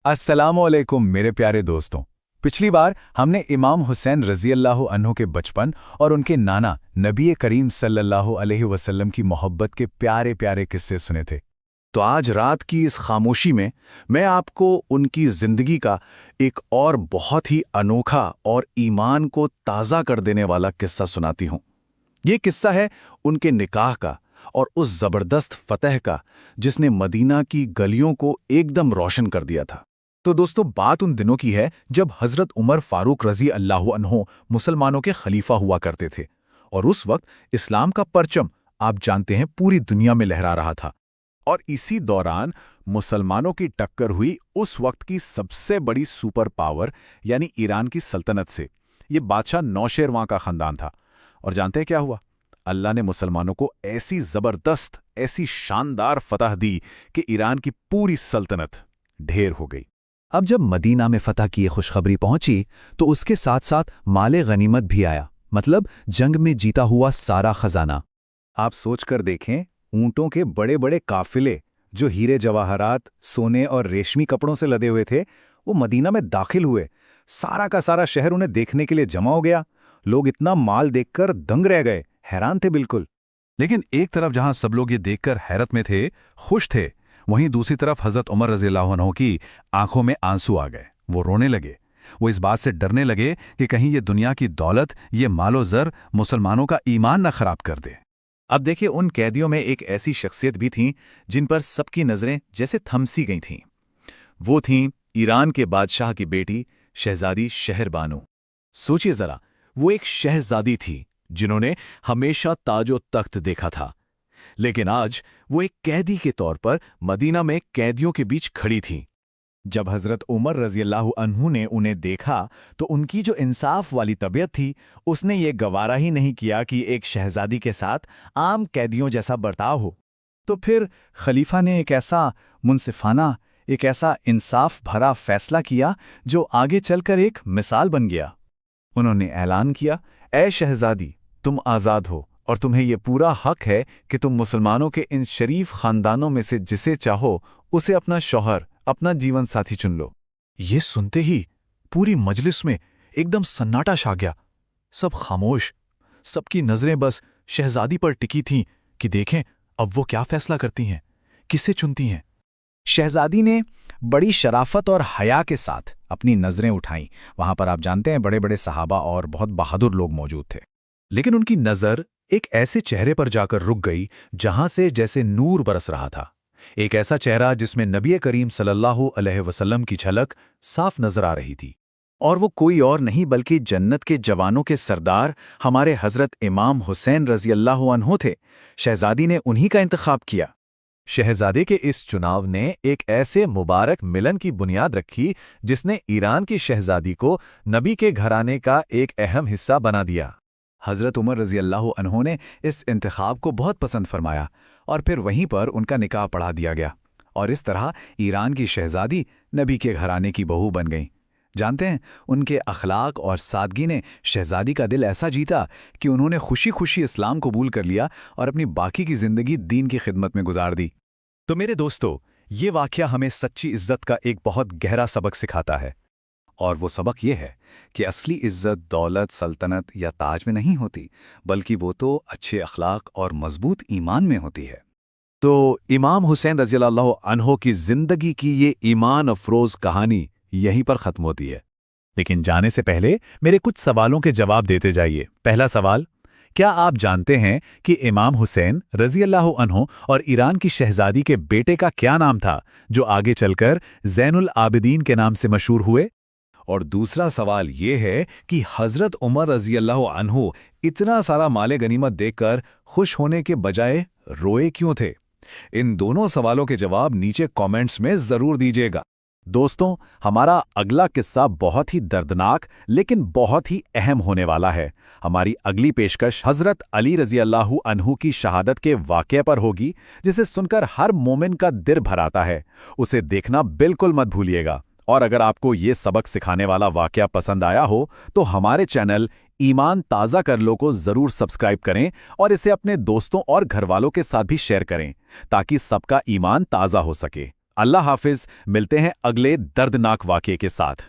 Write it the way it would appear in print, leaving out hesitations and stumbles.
अस्सलाम वालेकुम मेरे प्यारे दोस्तों। पिछली बार हमने इमाम हुसैन रज़ी अल्लाह अन्हु के बचपन और उनके नाना नबी करीम सल्लल्लाहु अलैहि वसल्लम की मोहब्बत के प्यारे प्यारे किस्से सुने थे। तो आज रात की इस खामोशी में मैं आपको उनकी जिंदगी का एक और बहुत ही अनोखा और ईमान को ताज़ा कर देने वाला किस्सा सुनाती हूँ। ये किस्सा है उनके निकाह का और उस ज़बरदस्त फतह का जिसने मदीना की गलियों को एकदम रोशन कर दिया था। तो दोस्तों, बात उन दिनों की है जब हज़रत उमर फारूक रज़ी अल्लाहु अन्हु मुसलमानों के खलीफा हुआ करते थे और उस वक्त इस्लाम का परचम आप जानते हैं पूरी दुनिया में लहरा रहा था। और इसी दौरान मुसलमानों की टक्कर हुई उस वक्त की सबसे बड़ी सुपर पावर यानी ईरान की सल्तनत से। ये बादशाह नौशेरवां का ख़ानदान था। और जानते हैं क्या हुआ? अल्लाह ने मुसलमानों को ऐसी ज़बरदस्त, ऐसी शानदार फतह दी कि ईरान की पूरी सल्तनत ढेर हो गई। अब जब मदीना में फतह की ये खुशखबरी पहुंची तो उसके साथ साथ माले गनीमत भी आया, मतलब जंग में जीता हुआ सारा खजाना। आप सोचकर देखें, ऊंटों के बड़े बड़े काफिले जो हीरे जवाहरात, सोने और रेशमी कपड़ों से लदे हुए थे, वो मदीना में दाखिल हुए। सारा का सारा शहर उन्हें देखने के लिए जमा हो गया। लोग इतना माल देखकर दंग रह गए, हैरान थे बिल्कुल। लेकिन एक तरफ जहां सब लोग ये देखकर हैरत में थे, खुश थे, वहीं दूसरी तरफ हज़रत उमर रज़ियल्लाहु अन्हु की आंखों में आंसू आ गए। वो रोने लगे। वो इस बात से डरने लगे कि कहीं ये दुनिया की दौलत, ये मालो ज़र मुसलमानों का ईमान न खराब कर दे। अब देखिए, उन कैदियों में एक ऐसी शख्सियत भी थी जिन पर सबकी नज़रें जैसे थमसी गई थीं। वो थीं ईरान के बादशाह की बेटी शहजादी शहरबानो। सोचिए ज़रा, वो एक शहजादी थी जिन्होंने हमेशा ताजो तख्त देखा था, लेकिन आज वो एक कैदी के तौर पर मदीना में कैदियों के बीच खड़ी थी। जब हज़रत उमर रज़ियल्लाहु अन्हु ने उन्हें देखा तो उनकी जो इंसाफ वाली तबीयत थी, उसने ये गवारा ही नहीं किया कि एक शहजादी के साथ आम कैदियों जैसा बर्ताव हो। तो फिर खलीफा ने एक ऐसा मुनसिफाना, एक ऐसा इंसाफ भरा फैसला किया जो आगे चलकर एक मिसाल बन गया। उन्होंने ऐलान किया, ऐ शहजादी, तुम आज़ाद हो और तुम्हें ये पूरा हक है कि तुम मुसलमानों के इन शरीफ खानदानों में से जिसे चाहो उसे अपना शौहर, अपना जीवन साथी चुन लो। ये सुनते ही पूरी मजलिस में एकदम सन्नाटा छा गया। सब खामोश, सबकी नजरें बस शहजादी पर टिकी थीं कि देखें अब वो क्या फैसला करती हैं, किसे चुनती हैं। शहजादी ने बड़ी शराफत और हया के साथ अपनी नजरें उठाईं। वहां पर आप जानते हैं बड़े बड़े सहाबा और बहुत बहादुर लोग मौजूद थे, लेकिन उनकी नजर एक ऐसे चेहरे पर जाकर रुक गई जहां से जैसे नूर बरस रहा था। एक ऐसा चेहरा जिसमें नबी करीम सल्लल्लाहु अलैहि वसल्लम की झलक साफ नजर आ रही थी। और वो कोई और नहीं बल्कि जन्नत के जवानों के सरदार हमारे हजरत इमाम हुसैन रज़ी अल्लाहु अन्हु थे। शहजादी ने उन्हीं का इंतखाब किया। शहजादे के इस चुनाव ने एक ऐसे मुबारक मिलन की बुनियाद रखी जिसने ईरान की शहजादी को नबी के घराने का एक अहम हिस्सा बना दिया। हज़रत उमर रज़ी अल्लाहु अन्हु ने इस इंतखाब को बहुत पसंद फरमाया और फिर वहीं पर उनका निकाह पढ़ा दिया गया और इस तरह ईरान की शहजादी नबी के घराने की बहू बन गई। जानते हैं, उनके अखलाक और सादगी ने शहजादी का दिल ऐसा जीता कि उन्होंने खुशी खुशी इस्लाम कबूल कर लिया और अपनी बाकी की ज़िंदगी दीन की खिदमत में गुजार दी। तो मेरे दोस्तों, ये वाक़या हमें सच्ची इज़्ज़त का एक बहुत गहरा सबक सिखाता है। और वो सबक ये है कि असली इज्जत दौलत, सल्तनत या ताज में नहीं होती, बल्कि वो तो अच्छे अखलाक और मजबूत ईमान में होती है। तो इमाम हुसैन रज़ियल्लाहु अन्हु की जिंदगी की ये ईमान अफरोज कहानी यहीं पर खत्म होती है। लेकिन जाने से पहले मेरे कुछ सवालों के जवाब देते जाइए। पहला सवाल, क्या आप जानते हैं कि इमाम हुसैन रज़ियल्लाहु अन्हु और ईरान की शहजादी के बेटे का क्या नाम था जो आगे चलकर ज़ैनुल आबिदीन के नाम से मशहूर हुए? और दूसरा सवाल ये है कि हज़रत उमर रज़ियल्लाहु अन्हु इतना सारा माले गनीमत देखकर खुश होने के बजाय रोए क्यों थे? इन दोनों सवालों के जवाब नीचे कमेंट्स में ज़रूर दीजिएगा। दोस्तों, हमारा अगला किस्सा बहुत ही दर्दनाक लेकिन बहुत ही अहम होने वाला है। हमारी अगली पेशकश हज़रत अली रज़ियल्लाहु अन्हु की शहादत के वाक़ये पर होगी, जिसे सुनकर हर मोमिन का दिल भर आता है। उसे देखना बिल्कुल मत भूलिएगा। और अगर आपको ये सबक सिखाने वाला वाक़या पसंद आया हो तो हमारे चैनल ईमान ताज़ा कर लो को ज़रूर सब्सक्राइब करें और इसे अपने दोस्तों और घरवालों के साथ भी शेयर करें ताकि सबका ईमान ताज़ा हो सके। اللہ حافظ، ملتے ہیں اگلے دردناک واقعے کے ساتھ.